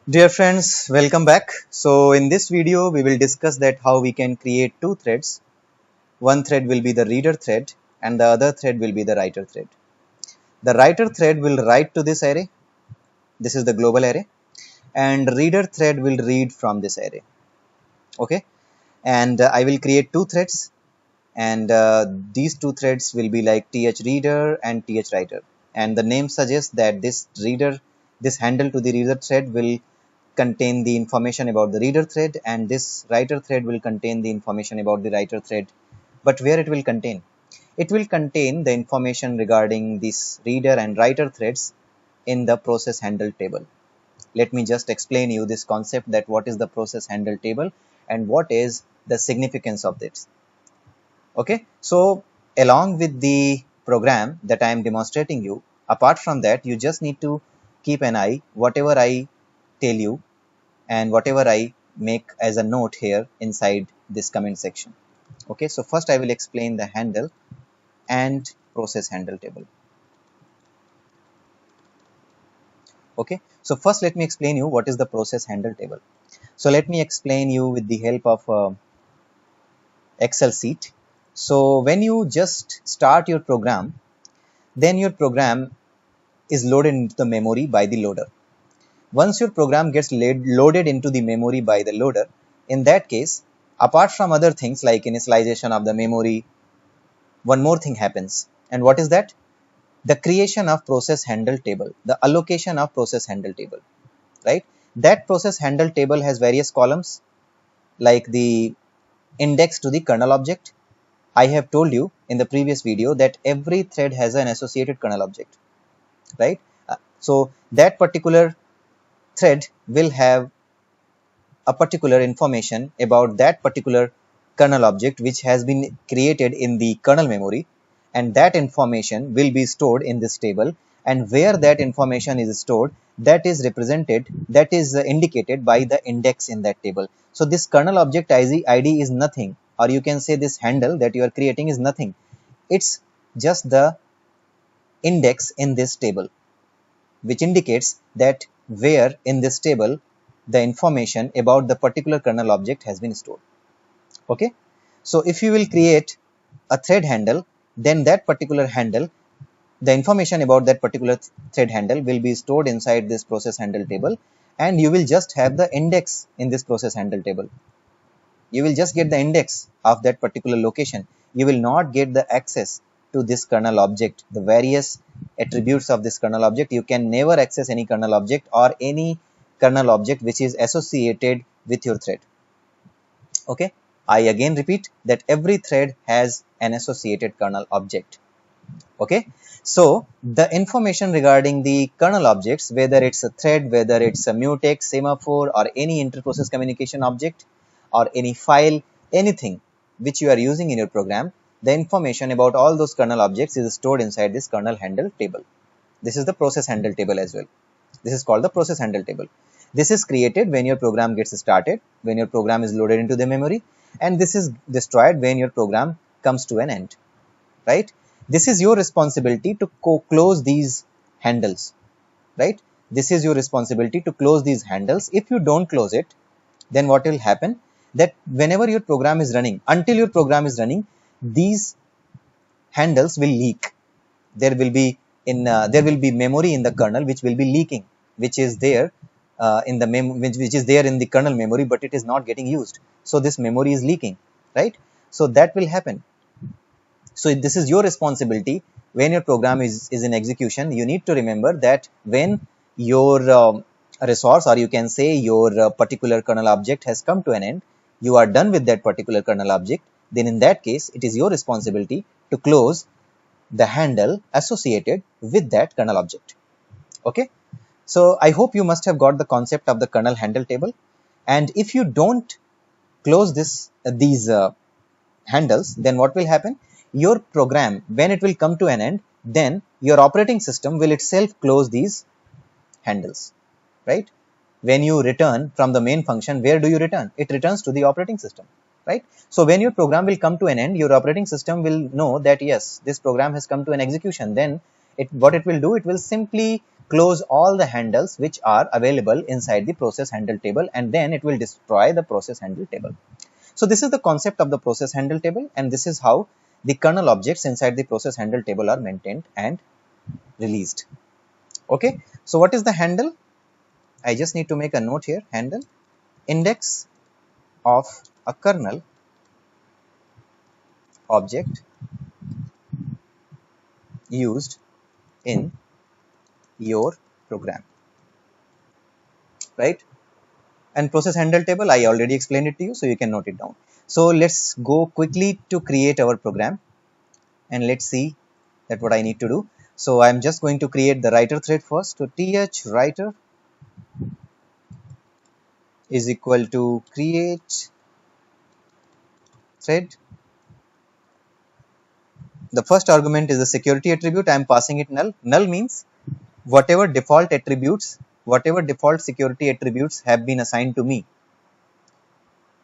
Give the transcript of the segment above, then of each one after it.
Dear friends, welcome back. So in this video, we will discuss that how we can create two threads. One thread will be the reader thread and the other thread will be the writer thread. The writer thread will write to this array. This is the global array, and reader thread will read from this array. Okay. And I will create two threads, and these two threads will be like th reader and th writer. And the name suggests that this handle to the reader thread will contain the information about the reader thread, and this writer thread will contain the information about the writer thread. But where it will contain? It will contain the information regarding this reader and writer threads in the process handle table. Let me just explain you this concept, that what is the process handle table and what is the significance of this. Okay, so along with the program that I am demonstrating you, apart from that, you just need to keep an eye whatever I tell you and whatever I make as a note here inside this comment section. Okay, so first I will explain the handle and process handle table. Okay, so first let me explain you what is the process handle table. So let me explain you with the help of Excel sheet. So when you just start your program, then your program is loaded into the memory by the loader. Once your program gets loaded into the memory by the loader, in that case, apart from other things like initialization of the memory, one more thing happens. And what is that? The creation of process handle table, the allocation of process handle table, right? That process handle table has various columns like the index to the kernel object. I have told you in the previous video that every thread has an associated kernel object, right? So that particular thread will have a particular information about that particular kernel object which has been created in the kernel memory, and that information will be stored in this table, and where that information is stored, that is indicated by the index in that table. So this kernel object ID is nothing, or you can say this handle that you are creating is nothing. It's just the index in this table, which indicates that where in this table the information about the particular kernel object has been stored. Okay, so if you will create a thread handle, then that particular handle, the information about that particular thread handle will be stored inside this process handle table, and you will just have the index in this process handle table. You will just get the index of that particular location. You will not get the access to this kernel object, the various attributes of this kernel object. You can never access any kernel object or any kernel object which is associated with your thread. Okay, I again repeat that every thread has an associated kernel object. Okay, so the information regarding the kernel objects, whether it's a thread, whether it's a mutex, semaphore, or any interprocess communication object, or any file, anything which you are using in your program, the information about all those kernel objects is stored inside this kernel handle table. This is the process handle table as well. This is called the process handle table. This is created when your program gets started, when your program is loaded into the memory, and this is destroyed when your program comes to an end, right? This is your responsibility to close these handles, right? This is your responsibility to close these handles. If you don't close it, then what will happen? That whenever your program is running, until your program is running, these handles will leak. There will be memory in the kernel which will be leaking, which is there which is there in the kernel memory, but it is not getting used. So this memory is leaking, right? So that will happen. So this is your responsibility. When your program is in execution, you need to remember that when your resource, or you can say your particular kernel object has come to an end, you are done with that particular kernel object, then in that case, it is your responsibility to close the handle associated with that kernel object. Okay, so I hope you must have got the concept of the kernel handle table. And if you don't close these handles, then what will happen? Your program, when it will come to an end, then your operating system will itself close these handles, right? When you return from the main function, where do you return? It returns to the operating system, right? So when your program will come to an end, your operating system will know that yes, this program has come to an execution. Then what it will do, it will simply close all the handles which are available inside the process handle table, and then it will destroy the process handle table. So this is the concept of the process handle table, and this is how the kernel objects inside the process handle table are maintained and released. Okay, so what is the handle? I just need to make a note here. Handle, index of a kernel object used in your program, right? And process handle table, I already explained it to you, so you can note it down. So let's go quickly to create our program, and let's see that what I need to do. So I'm just going to create the writer thread first. So th writer is equal to create thread. The first argument is the security attribute. I am passing it null. Null means whatever default attributes, whatever default security attributes have been assigned to me,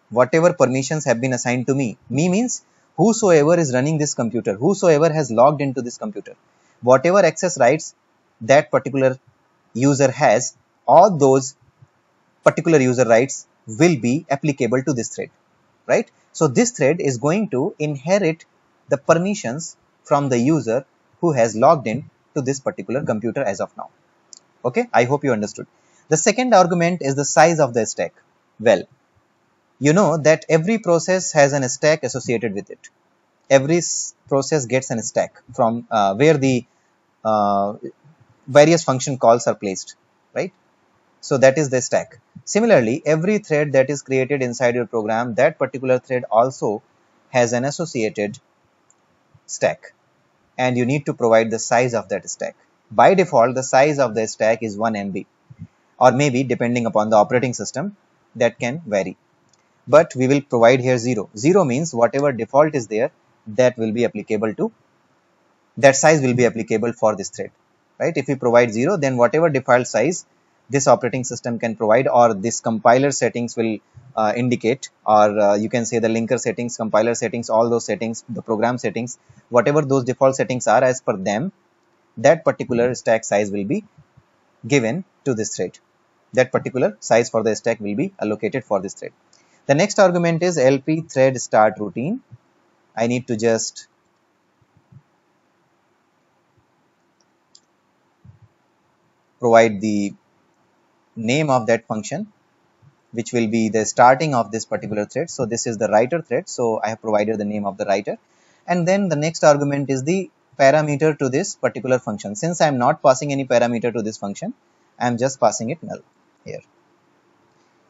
whatever permissions have been assigned to me. Me means whosoever is running this computer, whosoever has logged into this computer, whatever access rights that particular user has, all those particular user rights will be applicable to this thread, right? So this thread is going to inherit the permissions from the user who has logged in to this particular computer as of now. Okay, I hope you understood. The second argument is the size of the stack. Well, you know that every process has an stack associated with it. Every process gets an stack from where the uh, various function calls are placed, right? So that is the stack. Similarly, every thread that is created inside your program, that particular thread also has an associated stack, and you need to provide the size of that stack. By default, the size of the stack is 1 MB, or maybe depending upon the operating system, that can vary. But we will provide here 0. 0 means whatever default is there, that will be applicable to, that size will be applicable for this thread, right? If we provide 0, then whatever default size this operating system can provide, or this compiler settings will indicate, or you can say the linker settings, compiler settings, all those settings, the program settings, whatever those default settings are, as per them, that particular stack size will be given to this thread. That particular size for the stack will be allocated for this thread. The next argument is lp thread start routine. I need to just provide the name of that function, which will be the starting of this particular thread. So this is the writer thread. So I have provided the name of the writer. And then the next argument is the parameter to this particular function. Since I am not passing any parameter to this function, I am just passing it null here.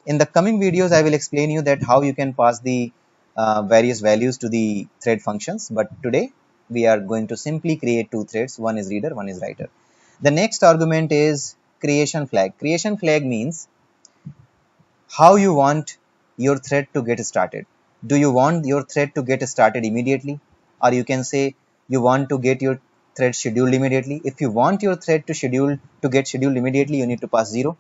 In the coming videos, I will explain you that how you can pass the various values to the thread functions. But today we are going to simply create two threads. One is reader, one is writer. The next argument is creation flag. Creation flag means how you want your thread to get started. Do you want your thread to get started immediately? Or you can say you want to get your thread scheduled immediately. If you want your thread to get scheduled immediately, you need to pass 0.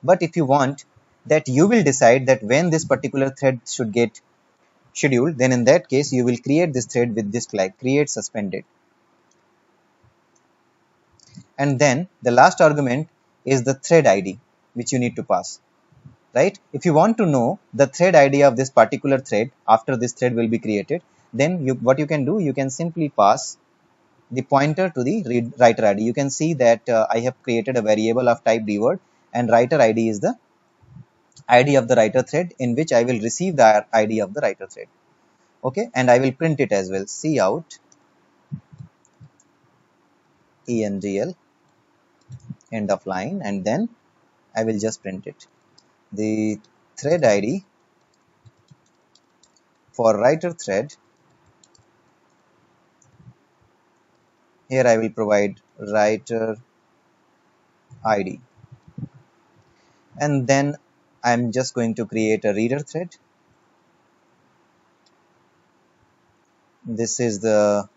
But if you want that you will decide that when this particular thread should get scheduled, then in that case you will create this thread with this flag, create suspended. And then the last argument is the thread ID, which you need to pass. Right? If you want to know the thread ID of this particular thread after this thread will be created, then what you can do, you can simply pass the pointer to the writer ID. You can see that I have created a variable of type dword, and writer ID is the ID of the writer thread, in which I will receive the ID of the writer thread. Okay, and I will print it as well. Cout endl end of line, and then I will just print it. The thread ID for writer thread, here I will provide writer ID, and then I'm just going to create a reader thread. This is the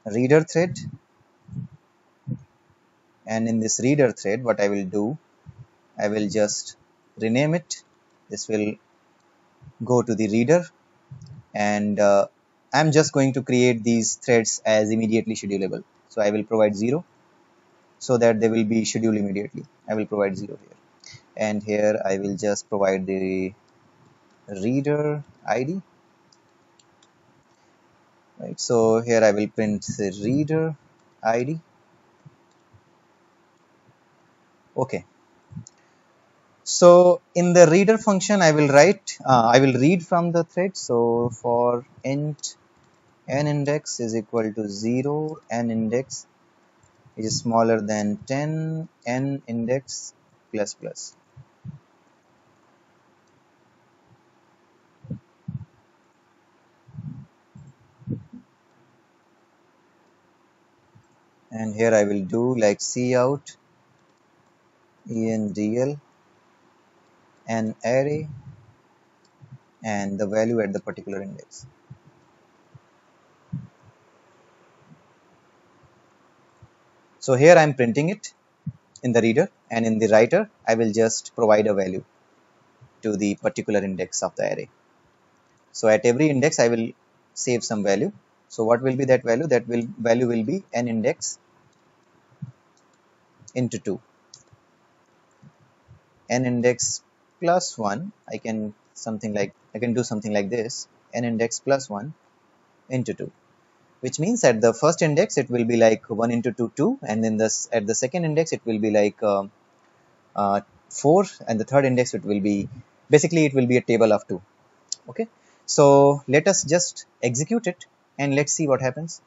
reader thread, and in this reader thread what I will do, I will just rename it. This will go to the reader, and I'm just going to create these threads as immediately schedulable. So I will provide 0, so that they will be scheduled immediately. I will provide 0 here, and here I will just provide the reader ID, right? So here I will print the reader ID. Okay. So in the reader function, I will read from the thread. So for int n index is equal to 0, n index is smaller than 10, n index plus plus. And here I will do like cout endl an array and the value at the particular index. So here I am printing it in the reader, and in the writer I will just provide a value to the particular index of the array. So at every index I will save some value. So what will be that value? That value will be n index into 2. N index plus 1, I can do something like this, n index plus 1 into 2, which means at the first index it will be like 1 into 2 2, and then at the second index it will be like 4, and the third index it will be basically it will be a table of 2. Okay, so let us just execute it and let's see what happens.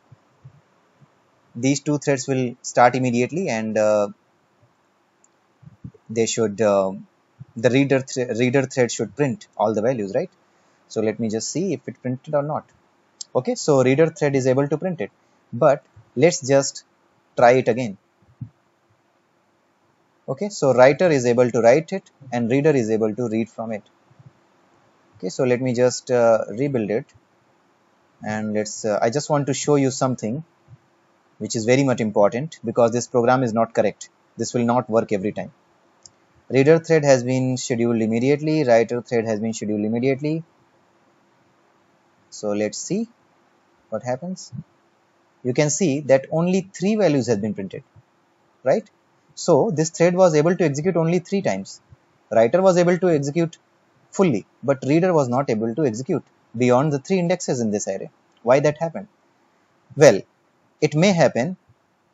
These two threads will start immediately, and they should the reader thread should print all the values, right? So let me just see if it printed or not. Okay, so reader thread is able to print it, but let's just try it again. Okay, so writer is able to write it and reader is able to read from it. Okay, so let me just rebuild it, and let's I just want to show you something which is very much important, because this program is not correct. This will not work every time. Reader thread has been scheduled immediately, writer thread has been scheduled immediately. So let's see what happens. You can see that only 3 values have been printed, right? So this thread was able to execute only 3 times. Writer was able to execute fully, but reader was not able to execute beyond the 3 indexes in this array. Why that happened? Well, it may happen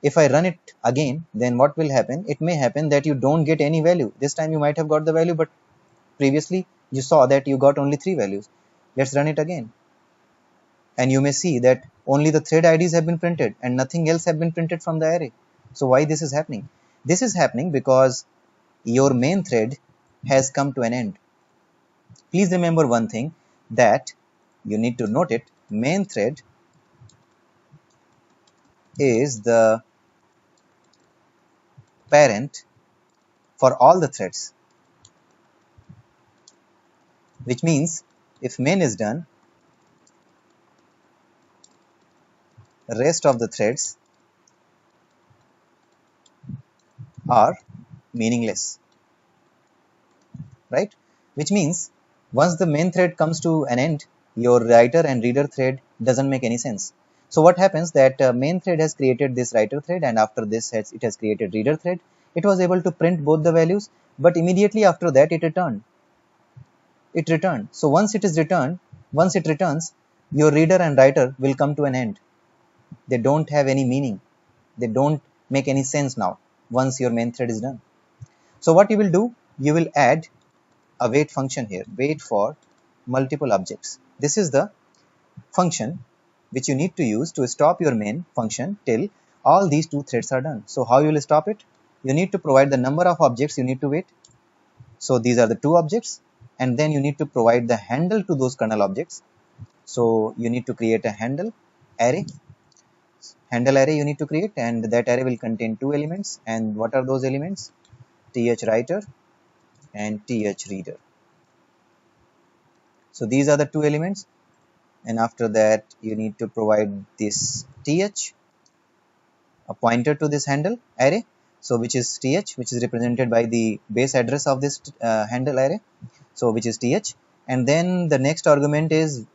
if I run it again, then what will happen? It may happen that you don't get any value. This time you might have got the value, but previously you saw that you got only 3 values. Let's run it again. And you may see that only the thread IDs have been printed and nothing else have been printed from the array. So why this is happening? This is happening because your main thread has come to an end. Please remember one thing, that you need to note it. Main thread is the parent for all the threads, which means if main is done, rest of the threads are meaningless, right? Which means once the main thread comes to an end, your writer and reader thread doesn't make any sense. So what happens, that main thread has created this writer thread, and after this it has created reader thread. It was able to print both the values, but immediately after that it returned. So once it returns, your reader and writer will come to an end. They don't have any meaning. They don't make any sense now once your main thread is done. So what you will do, you will add a wait function here, wait for multiple objects. This is the function which you need to use to stop your main function till all these 2 threads are done. So how you will stop it? You need to provide the number of objects you need to wait. So these are the 2 objects, and then you need to provide the handle to those kernel objects. So you need to create a handle array you need to create, and that array will contain 2 elements. And what are those elements? Th writer and th reader. So these are the 2 elements, and after that you need to provide this th, a pointer to this handle array, so which is th, which is represented by the base address of this handle array, so which is th. And then the next argument is,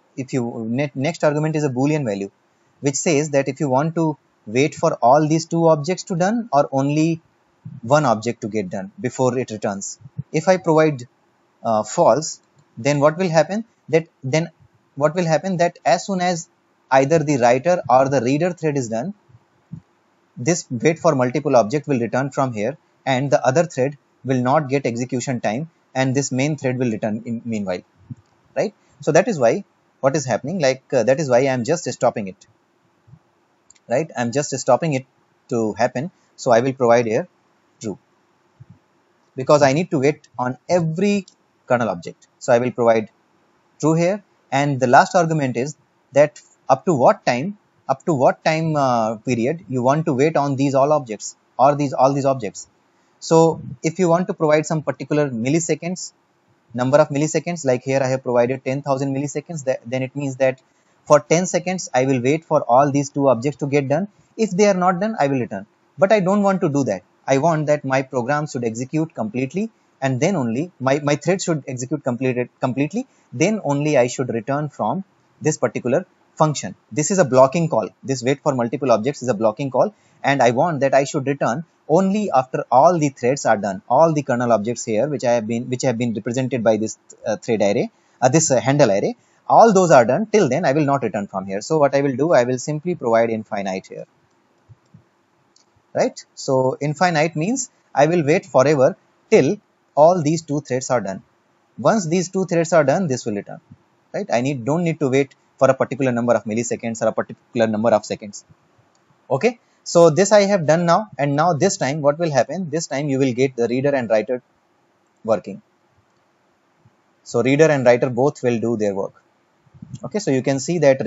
next argument is a boolean value, which says that if you want to wait for all these two objects to done or only one object to get done before it returns? If I provide false, then what will happen? That as soon as either the writer or the reader thread is done, this wait for multiple object will return from here, and the other thread will not get execution time, and this main thread will return in meanwhile, right? So that is why what is happening, that is why I am just stopping it, right? I'm just stopping it to happen. So I will provide here true, because I need to wait on every kernel object. So I will provide true here, and the last argument is that up to what time period you want to wait on these all objects or all these objects. So if you want to provide some particular milliseconds, number of milliseconds, like here I have provided 10,000 milliseconds, then it means that for 10 seconds I will wait for all these two objects to get done. If they are not done, I will return. But I don't want to do that. I want that my program should execute completely, and then only my thread should execute completely, then only I should return from this particular function. This is a blocking call. This wait for multiple objects is a blocking call, and I want that I should return only after all the threads are done. All the kernel objects here which have been represented by this thread array, this handle array, all those are done. Till then I will not return from here. So what I will do, I will simply provide infinite here, right? So infinite means I will wait forever till all these two threads are done. Once these two threads are done, this will return, right? Don't need to wait for a particular number of milliseconds or a particular number of seconds. Okay, so this I have done now, and now this time what will happen? This time you will get the reader and writer working. So reader and writer both will do their work. Okay, so you can see that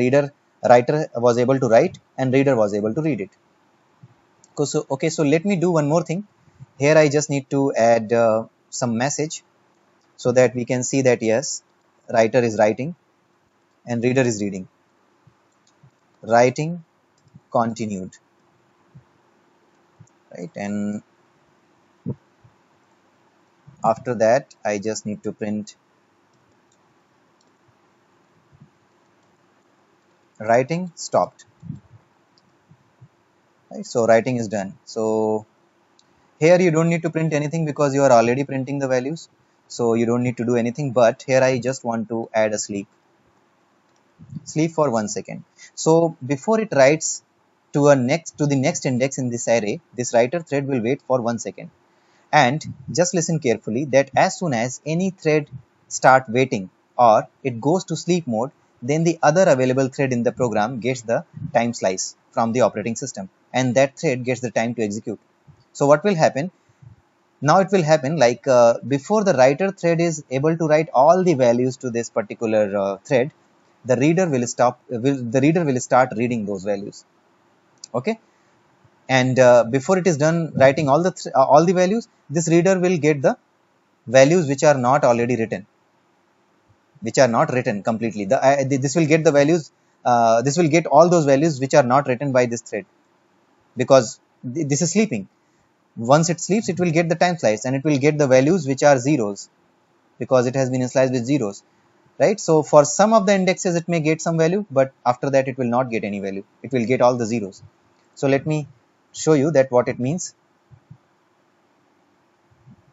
writer was able to write and reader was able to read it. Okay, so let me do one more thing. Here I just need to add some message so that we can see that yes, writer is writing and reader is reading. Writing continued, right? And after that I just need to print writing stopped, right? So writing is done. So here you don't need to print anything because you are already printing the values, so you don't need to do anything. But here I just want to add a sleep for 1 second. So before it writes to the next index in this array, this writer thread will wait for 1 second. And just listen carefully that as soon as any thread start waiting or it goes to sleep mode, then the other available thread in the program gets the time slice from the operating system, and that thread gets the time to execute. So what will happen? Now it will happen like before the writer thread is able to write all the values to this particular thread, the reader will start reading those values. Okay, and before it is done writing all the values, this reader will get the values which are not already written, which are not written completely. This will get the values. This will get all those values which are not written by this thread, because this is sleeping. Once it sleeps, it will get the time slice and it will get the values which are zeros, because it has been sliced with zeros, right? So for some of the indexes it may get some value, but after that it will not get any value. It will get all the zeros. So let me show you that what it means.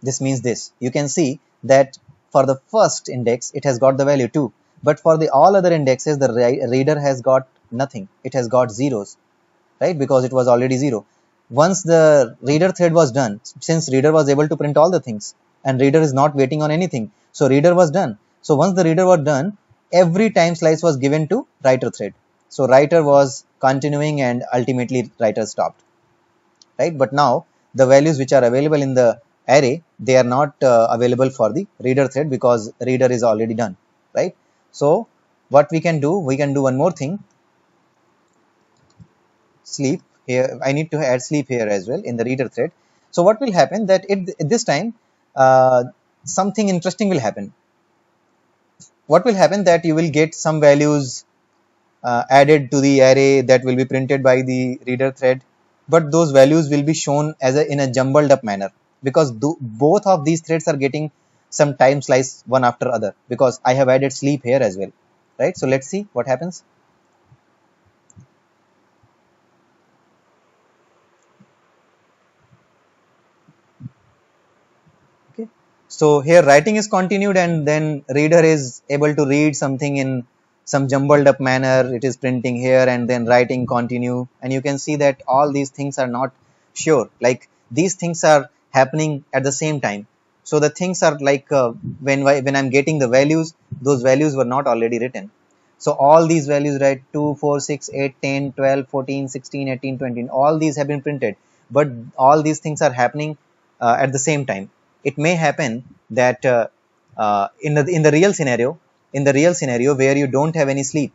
This means this. You can see that for the first index it has got the value 2, but for the all other indexes the reader has got nothing. It has got zeros, right? Because it was already 0. Once the reader thread was done, since reader was able to print all the things and reader is not waiting on anything, so reader was done. So once the reader was done, every time slice was given to writer thread. So writer was continuing and ultimately writer stopped, right? But now the values which are available in the array, they are not available for the reader thread because reader is already done, right? So what we can do one more thing. Sleep here, I need to add sleep here as well in the reader thread. So what will happen, that this time something interesting will happen. What will happen, that you will get some values added to the array that will be printed by the reader thread, but those values will be shown as in a jumbled up manner, because both of these threads are getting some time slice one after other, because I have added sleep here as well, right? So let's see what happens. So here writing is continued and then reader is able to read something in some jumbled up manner. It is printing here and then writing continue, and you can see that all these things are not sure, like these things are happening at the same time. So the things are like when I'm getting the values, those values were not already written. So all these values, right, 2 4 6 8 10 12 14 16 18 20, all these have been printed, but all these things are happening at the same time. It may happen that in the real scenario, where you don't have any sleep,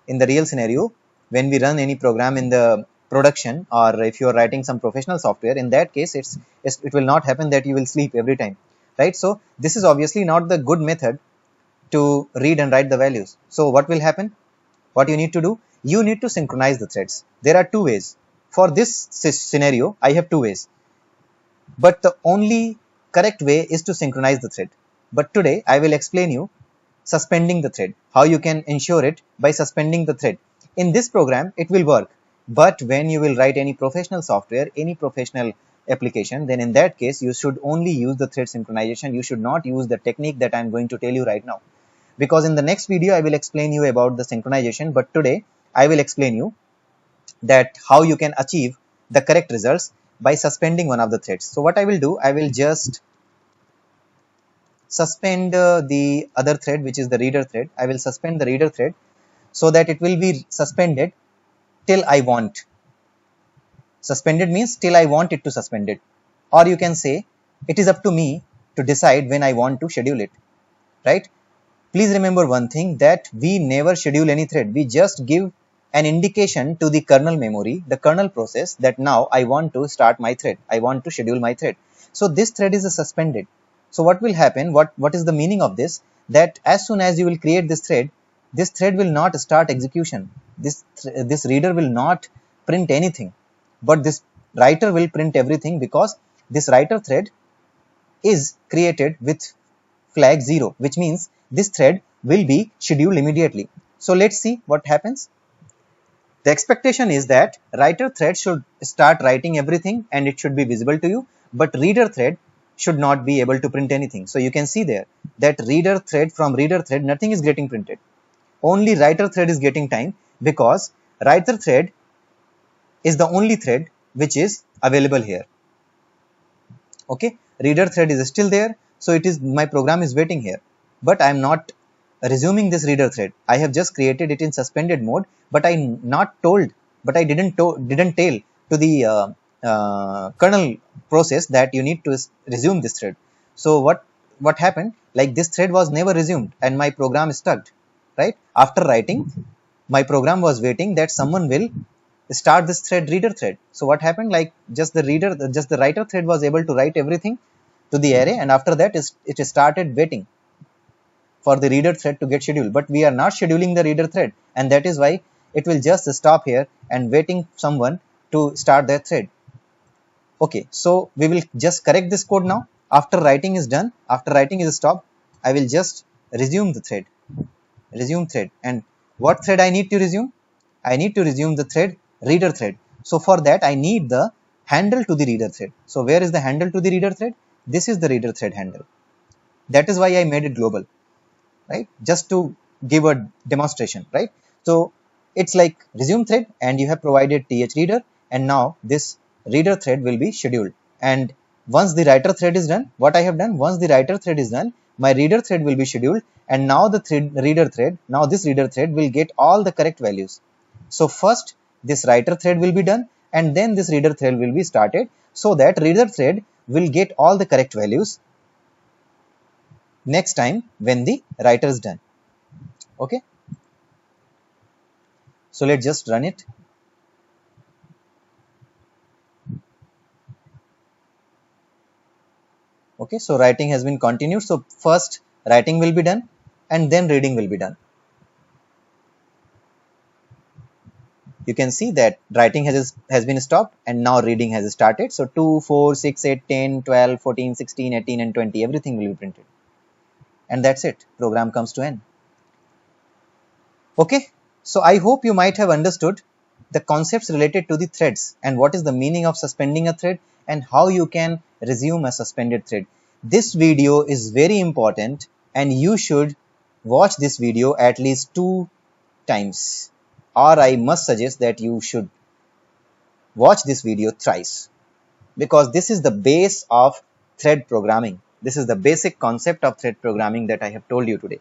in the real scenario, when we run any program in the production, or if you are writing some professional software, in that case it will not happen that you will sleep every time, right? So this is obviously not the good method to read and write the values. So what will happen? What you need to do? You need to synchronize the threads. There are two ways. For this scenario, I have two ways, but the only correct way is to synchronize the thread. But today I will explain you suspending the thread, how you can ensure it by suspending the thread. In this program it will work, but when you will write any professional software, any professional application, then in that case you should only use the thread synchronization. You should not use the technique that I am going to tell you right now, because in the next video I will explain you about the synchronization, but today I will explain you that how you can achieve the correct results by suspending one of the threads. So what I will do, I will just suspend the other thread, which is the reader thread. I will suspend the reader thread so that it will be suspended till I want. Suspended means till I want it to suspend it, or you can say it is up to me to decide when I want to schedule it, right? Please remember one thing, that we never schedule any thread. We just give an indication to the kernel memory, the kernel process, that now I want to start my thread, I want to schedule my thread. So this thread is suspended. So what will happen, what is the meaning of this? That as soon as you will create this thread will not start execution. This reader will not print anything, but this writer will print everything, because this writer thread is created with flag 0, which means this thread will be scheduled immediately. So let's see what happens. The expectation is that writer thread should start writing everything and it should be visible to you, but reader thread should not be able to print anything. So you can see there that reader thread, from reader thread nothing is getting printed. Only writer thread is getting time, because writer thread is the only thread which is available here. Okay, reader thread is still there, so it is, my program is waiting here, but I am not resuming this reader thread. I have just created it in suspended mode, but I didn't tell to the kernel process that you need to resume this thread. So what happened? Like this thread was never resumed and my program stuck, right? After writing, my program was waiting that someone will start this reader thread. So what happened? Like just the writer thread was able to write everything to the array, and after that it started waiting for the reader thread to get scheduled. But we are not scheduling the reader thread, and that is why it will just stop here and waiting someone to start their thread. Okay, so we will just correct this code now. After writing is done, after writing is stopped, I will just resume the thread. Resume thread. And what thread I need to resume? I need to resume the thread reader thread. So for that I need the handle to the reader thread. So where is the handle to the reader thread? This is the reader thread handle. That is why I made it global, right? Just to give a demonstration, right? So it's like resume thread and you have provided th reader, and now this reader thread will be scheduled. And once the writer thread is done, what I have done, once the writer thread is done, my reader thread will be scheduled, and now this reader thread will get all the correct values. So first this writer thread will be done, and then this reader thread will be started, so that reader thread will get all the correct values next time when the writer is done. Okay, so let's just run it. Okay, so writing has been continued. So first writing will be done and then reading will be done. You can see that writing has been stopped and now reading has started. So 2, 4, 6, 8, 10, 12, 14, 16, 18 and 20, everything will be printed. And that's it. Program comes to end. Okay, so I hope you might have understood the concepts related to the threads and what is the meaning of suspending a thread and how you can resume a suspended thread. This video is very important and you should watch this video at least 2 times, or I must suggest that you should watch this video thrice, because this is the base of thread programming. This is the basic concept of thread programming that I have told you today.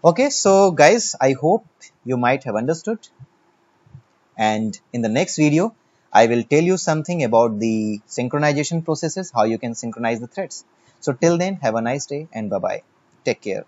Okay, so guys, I hope you might have understood, and in the next video I will tell you something about the synchronization processes, how you can synchronize the threads. So till then, have a nice day and bye bye. Take care.